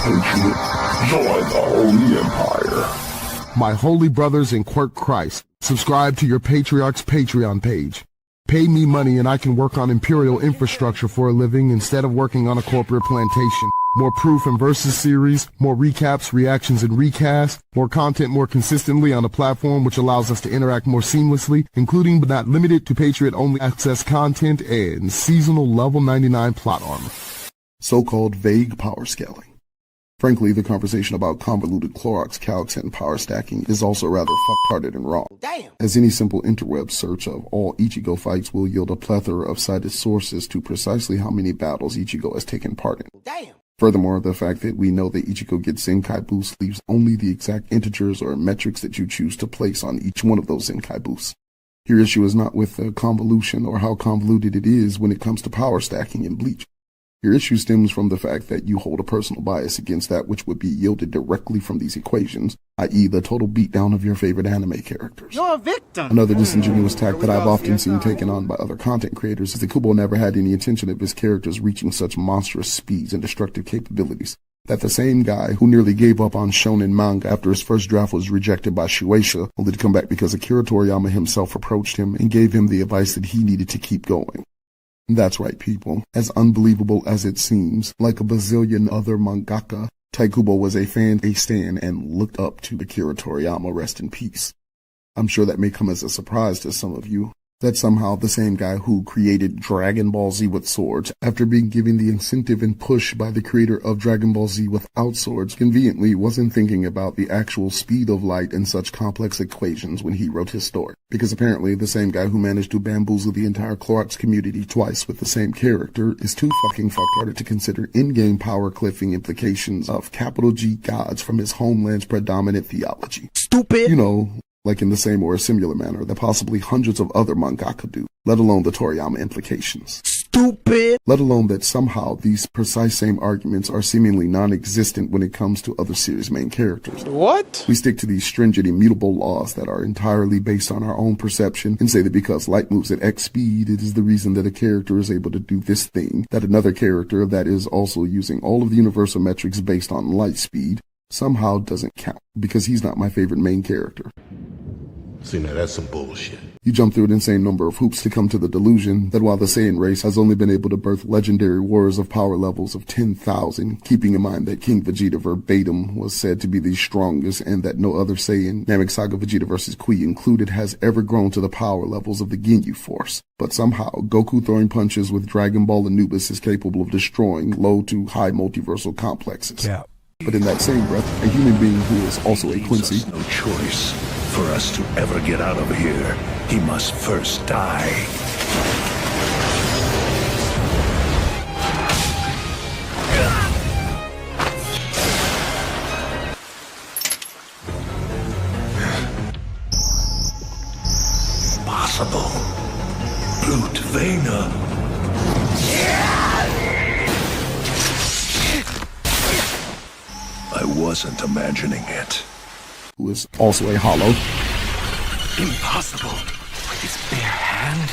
Patriot. Join the Holy Empire. My holy brothers in Quirk Christ, subscribe to your Patriarch's Patreon page. Pay me money and I can work on Imperial infrastructure for a living instead of working on a corporate plantation. More proof and versus series, more recaps, reactions, and recasts, more content more consistently on a platform which allows us to interact more seamlessly, including but not limited to Patriot-only access content and seasonal level 99 plot armor. So-called vague power scaling. Frankly, the conversation about convoluted Clorox calcs and power stacking is also rather fuck-hearted and wrong. Damn. As any simple interweb search of all Ichigo fights will yield a plethora of cited sources to precisely how many battles Ichigo has taken part in. Damn. Furthermore, the fact that we know that Ichigo gets Zenkai boosts leaves only the exact integers or metrics that you choose to place on each one of those Zenkai boosts. Your issue is not with the convolution or how convoluted it is when it comes to power stacking in Bleach. Your issue stems from the fact that you hold a personal bias against that which would be yielded directly from these equations, i.e. the total beatdown of your favorite anime characters. You're a victim. Another disingenuous tack that I've often seen taken on by other content creators is that Kubo never had any intention of his characters reaching such monstrous speeds and destructive capabilities. That the same guy who nearly gave up on shonen manga after his first draft was rejected by Shueisha, only to come back because Akira Toriyama himself approached him and gave him the advice that he needed to keep going. That's right, people. As unbelievable as it seems, like a bazillion other mangaka, Kubo was a fan, a stan, and looked up to Akira Toriyama, rest in peace. I'm sure that may come as a surprise to some of you, that somehow the same guy who created Dragon Ball Z with swords, after being given the incentive and push by the creator of Dragon Ball Z without swords, conveniently wasn't thinking about the actual speed of light and such complex equations when he wrote his story. Because apparently the same guy who managed to bamboozle the entire Clorox community twice with the same character is too fucking fuckhearted to consider in-game power cliffing implications of capital G gods from his homeland's predominant theology. Stupid. You know, like in the same or a similar manner that possibly hundreds of other mangaka do, let alone the Toriyama implications. Stupid! Let alone that somehow these precise same arguments are seemingly non-existent when it comes to other series' main characters. What? We stick to these stringent, immutable laws that are entirely based on our own perception and say that because light moves at X speed, it is the reason that a character is able to do this thing, that another character that is also using all of the universal metrics based on light speed somehow doesn't count, because he's not my favorite main character. See, now that's some bullshit. You jump through an insane number of hoops to come to the delusion that while the Saiyan race has only been able to birth legendary warriors of power levels of 10,000, keeping in mind that King Vegeta verbatim was said to be the strongest and that no other Saiyan, Namek Saga Vegeta vs. Kui included, has ever grown to the power levels of the Ginyu Force. But somehow, Goku throwing punches with Dragon Ball Anubis is capable of destroying low to high multiversal complexes. Yeah. But in that same breath, a human being who is also a Quincy, no choice. For us to ever get out of here, he must first die. Impossible. Brute Vena. I wasn't imagining it. who is also a hallowed. Impossible. With his bare hand.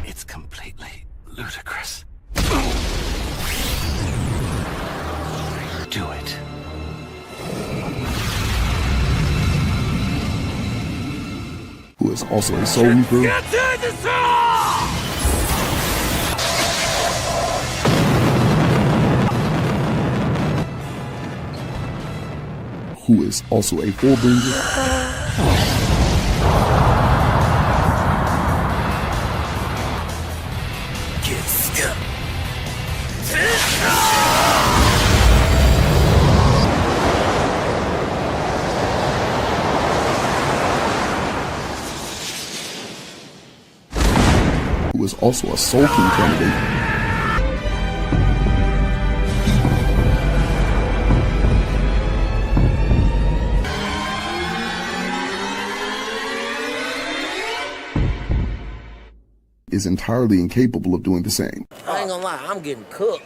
It's completely ludicrous. Do it. Who is also a soul reaper. Get to the soul! Who is also a fullbringer. Get stuck. Who is also a Soul King candidate. is entirely incapable of doing the same. I ain't gonna lie, I'm getting cooked.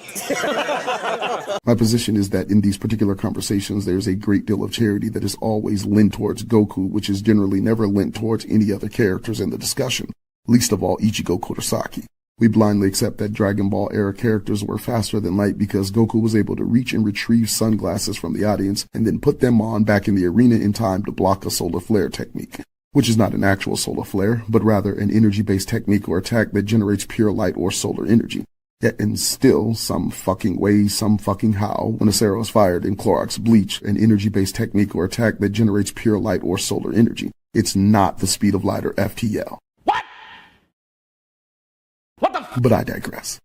My position is that in these particular conversations, there's a great deal of charity that is always lent towards Goku, which is generally never lent towards any other characters in the discussion, least of all Ichigo Kurosaki. We blindly accept that Dragon Ball era characters were faster than light because Goku was able to reach and retrieve sunglasses from the audience and then put them on back in the arena in time to block a solar flare technique, which is not an actual solar flare, but rather an energy-based technique or attack that generates pure light or solar energy. Yet and still, some fucking way, some fucking how, when a Acero is fired in Clorox Bleach, an energy-based technique or attack that generates pure light or solar energy, it's not the speed of light or FTL. But I digress.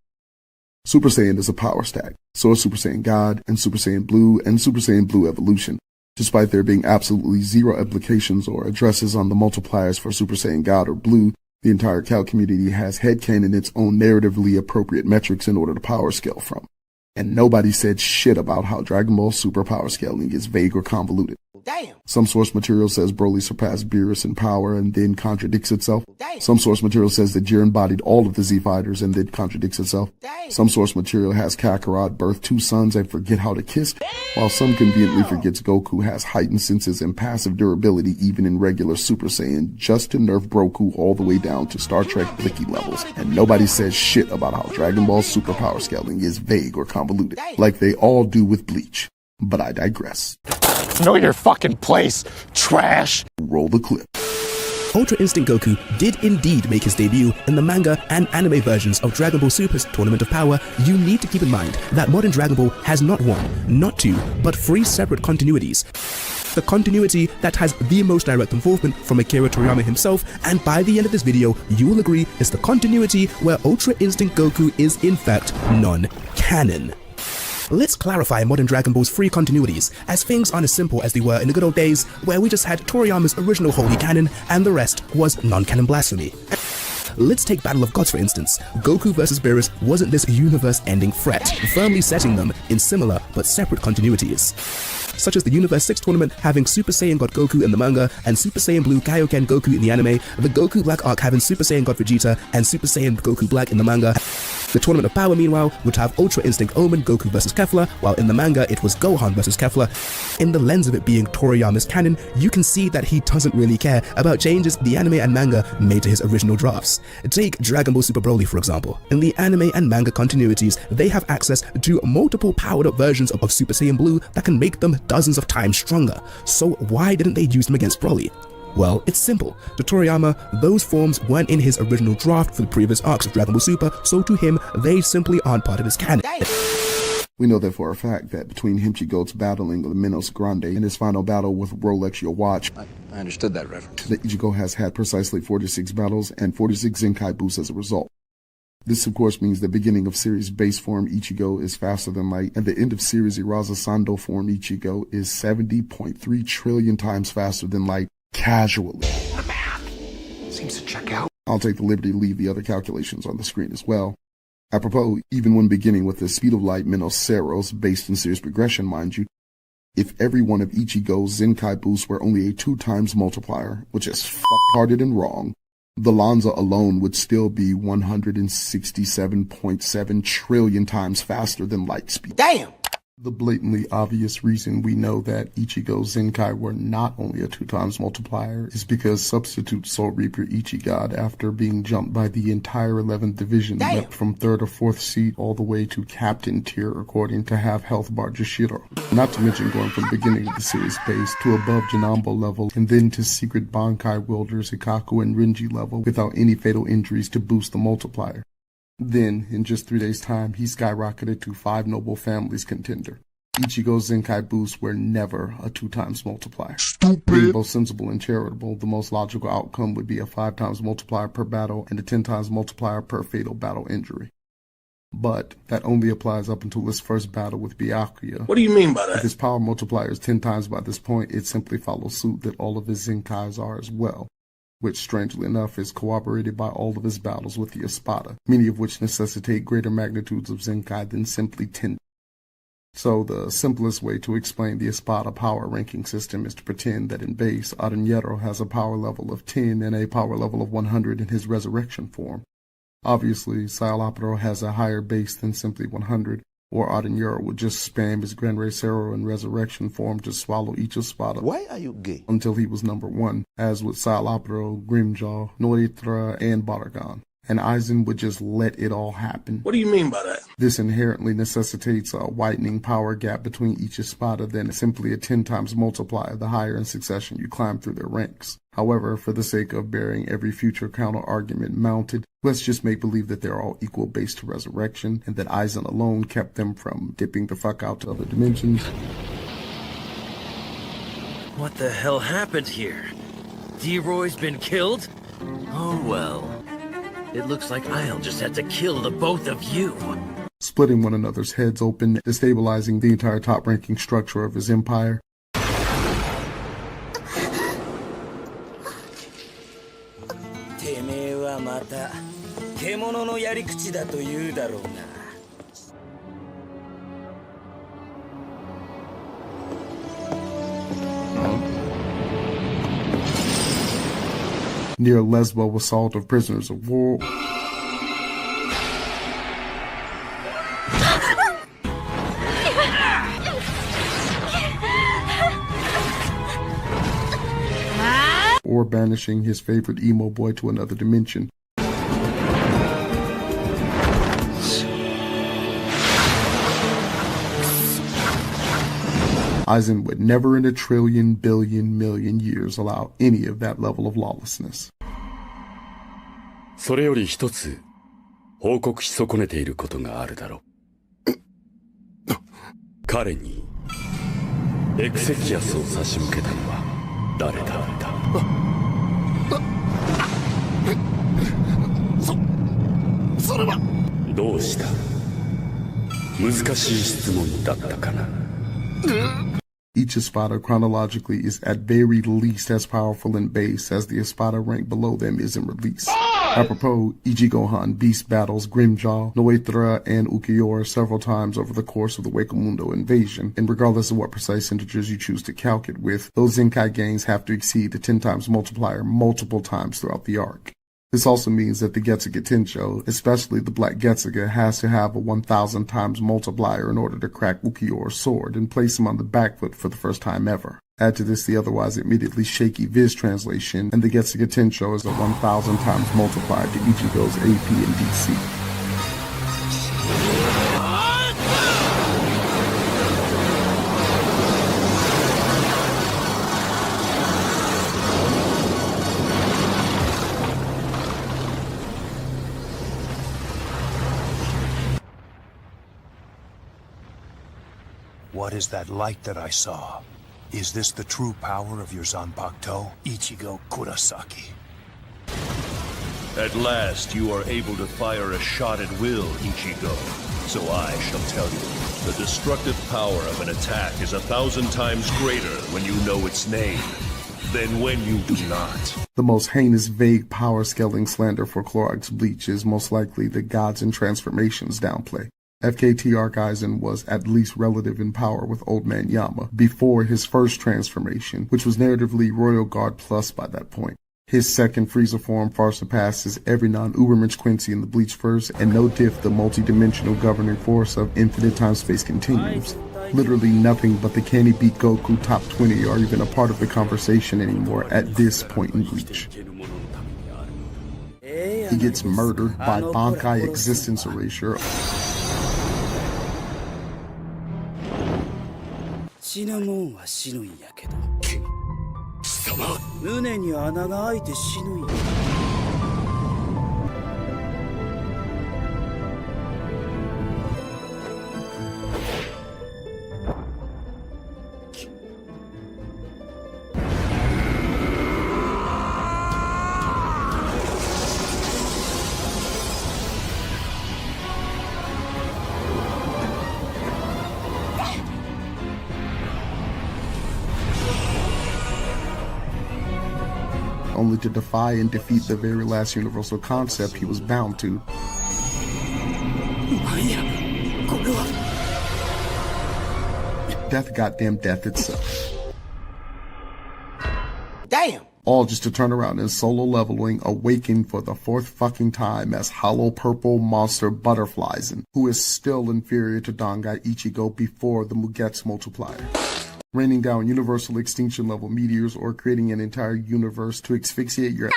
Super Saiyan is a power stack, so is Super Saiyan God and Super Saiyan Blue and Super Saiyan Blue Evolution, despite there being absolutely zero implications or addresses on the multipliers for Super Saiyan God or Blue. The entire Calc community has headcanon its own narratively appropriate metrics in order to power scale from. And nobody said shit about how Dragon Ball Super power scaling is vague or convoluted. Damn. Some source material says Broly surpassed Beerus in power and then contradicts itself. Damn. Some source material says that Jiren embodied all of the Z fighters and then contradicts itself. Damn. Some source material has Kakarot birth 2 sons and forget how to kiss, while some conveniently forgets Goku has heightened senses and passive durability even in regular Super Saiyan, just to nerf Broku all the way down to Star Trek Blicky levels. And nobody says shit about how Dragon Ball Super power scaling is vague or convoluted, like they all do with Bleach. But I digress. Know your fucking place, trash. Roll the clip. Ultra Instinct Goku did indeed make his debut in the manga and anime versions of Dragon Ball Super's Tournament of Power. You need to keep in mind that modern Dragon Ball has not one, not two, but 3 separate continuities. The continuity that has the most direct involvement from Akira Toriyama himself, and by the end of this video, you will agree is the continuity where Ultra Instinct Goku is in fact non-canon. Let's clarify modern Dragon Ball's 3 continuities, as things aren't as simple as they were in the good old days where we just had Toriyama's original holy canon and the rest was non-canon blasphemy. Let's take Battle of Gods for instance. Goku vs Beerus wasn't this universe-ending threat, firmly setting them in similar but separate continuities, such as the Universe 6 tournament having Super Saiyan God Goku in the manga and Super Saiyan Blue Kaioken Goku in the anime, the Goku Black arc having Super Saiyan God Vegeta and Super Saiyan Goku Black in the manga. The Tournament of Power, meanwhile, would have Ultra Instinct Omen Goku vs Kefla, while in the manga it was Gohan vs Kefla. In the lens of it being Toriyama's canon, you can see that he doesn't really care about changes the anime and manga made to his original drafts. Take Dragon Ball Super Broly for example. In the anime and manga continuities, they have access to multiple powered up versions of Super Saiyan Blue that can make them dozens of times stronger. So why didn't they use them against Broly? Well, it's simple. To Toriyama, those forms weren't in his original draft for the previous arcs of Dragon Ball Super, so to him, they simply aren't part of his canon. We know that for a fact that between Himchi Goats battling the Minos Grande and his final battle with Rolex Your Watch, I understood that reference. that Ichigo has had precisely 46 battles and 46 Zenkai boosts as a result. This of course means the beginning of series base form Ichigo is faster than light, and the end of series Iraza Sando form Ichigo is 70.3 trillion times faster than light, casually. The math seems to check out. I'll take the liberty to leave the other calculations on the screen as well. Apropos, even when beginning with the speed of light Minos Ceros, based in series progression mind you, if every one of Ichigo's Zenkai boosts were only a 2 times multiplier, which is fuck-hearted and wrong, the Lanza alone would still be 167.7 trillion times faster than light speed. Damn. The blatantly obvious reason we know that Ichigo's Zenkai were not only a 2 times multiplier is because substitute Soul Reaper Ichigod, after being jumped by the entire 11th division, leapt from 3rd or 4th seat all the way to captain tier according to half health bar Jashiro. Not to mention going from beginning of the series base to above Janambo level and then to secret Bankai wielders Ikaku and Renji level without any fatal injuries to boost the multiplier. Then, in just 3 days' time, he skyrocketed to 5 noble families contender. Ichigo's Zenkai boosts were never a 2 times multiplier. Being both sensible and charitable, the most logical outcome would be a 5 times multiplier per battle and a 10 times multiplier per fatal battle injury. But that only applies up until his first battle with Byakuya. What do you mean by that? If his power multiplier is 10 times by this point, it simply follows suit that all of his Zenkais are as well, which strangely enough is corroborated by all of his battles with the Espada, many of which necessitate greater magnitudes of Zenkai than simply 10. So the simplest way to explain the Espada power ranking system is to pretend that in base, Aranjero has a power level of 10 and a power level of 100 in his resurrection form. Obviously, Scialoptero has a higher base than simply 100, or Adenuro would just spam his Gran Rey Zero in Resurrection form to swallow each Espada. Why are you gay? Until he was number 1, as with Scialoptero, Grimjaw, Noitra, and Baragon. And Aizen would just let it all happen. What do you mean by that? This inherently necessitates a widening power gap between each Espada than simply a 10 times multiplier the higher in succession you climb through their ranks. However, for the sake of bearing every future counter-argument mounted, let's just make believe that they're all equal base to Resurrection, and that Aizen alone kept them from dipping the fuck out to other dimensions. What the hell happened here? D-Roy's been killed? Oh well. It looks like I'll just have to kill the both of you. Splitting one another's heads open, destabilizing the entire top-ranking structure of his empire. Near Lesbo assault of prisoners of war. Or banishing his favorite emo boy to another dimension. Aizen would never in a trillion, billion, million years allow any of that level of lawlessness. それより一つ報告し損ねていることがあるだろう。彼にエクセキアスを差し向けたのは誰だ？それはどうした？難しい質問だったかな。Each Espada chronologically is at very least as powerful in base as the Espada rank below them is in release. Apropos, Ichigohan beast battles Grimjaw, Noitra, and Ukiyor several times over the course of the Wakamundo invasion, and regardless of what precise integers you choose to calc it with, those Zenkai gains have to exceed the 10 times multiplier multiple times throughout the arc. This also means that the Getsuga Tensho, especially the Black Getsuga, has to have a 1000 times multiplier in order to crack Ukiyor's sword and place him on the back foot for the first time ever. Add to this the otherwise admittedly shaky Viz translation, and the Getsuga Tensho is a 1000 times multiplier to Ichigo's AP and DC. What is that light that I saw? Is this the true power of your Zanpakuto, Ichigo Kurosaki? At last you are able to fire a shot at will, Ichigo. So I shall tell you, the destructive power of an attack is 1,000 times greater when you know its name than when you do not. The most heinous vague power-scaling slander for Clorox Bleach is most likely the Gods and Transformations downplay. FKT Arc Aizen was at least relative in power with Old Man Yama before his first transformation, which was narratively Royal Guard Plus by that point. His second Frieza form far surpasses every non-Ubermensch Quincy in the Bleach verse, and no diff the multi-dimensional governing force of infinite time-space continuums. Literally nothing but the Can He Beat Goku top 20 are even a part of the conversation anymore at this point in Bleach. He gets murdered by Bankai Existence Erasure. 死ぬもんは死ぬんやけど胸に穴が開いて死ぬんや。Only to defy and defeat the very last universal concept he was bound to. Death, goddamn death itself. Damn! All just to turn around and solo leveling Awaken for the 4th fucking time as hollow purple monster Butterflies, who is still inferior to Dangai Ichigo before the Mugetsu multiplier. Raining down universal extinction level meteors or creating an entire universe to asphyxiate your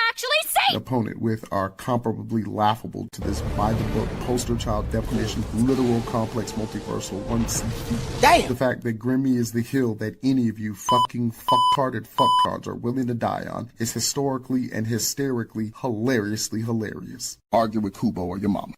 opponent with are comparably laughable to this by-the-book poster child definition literal complex multiversal 1CP. Damn! The fact that Grimmy is the hill that any of you fucking fucktarded fucktards are willing to die on is historically and hysterically hilariously hilarious. Argue with Kubo or your mama.